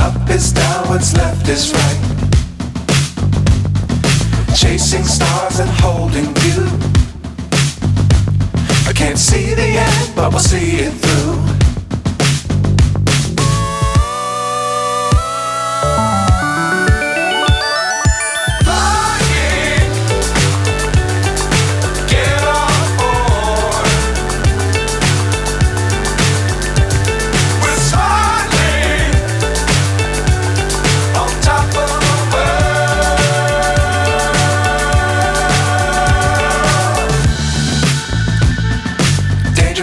Up is down, what's left is right. Chasing stars and holding you. I can't see the end, but we'll see it through.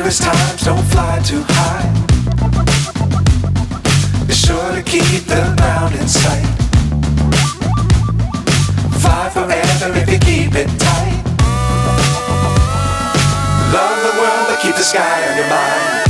Times don't fly too high. Be sure to keep the ground in sight. Fly forever if you keep it tight. Love the world but keep the sky on your mind.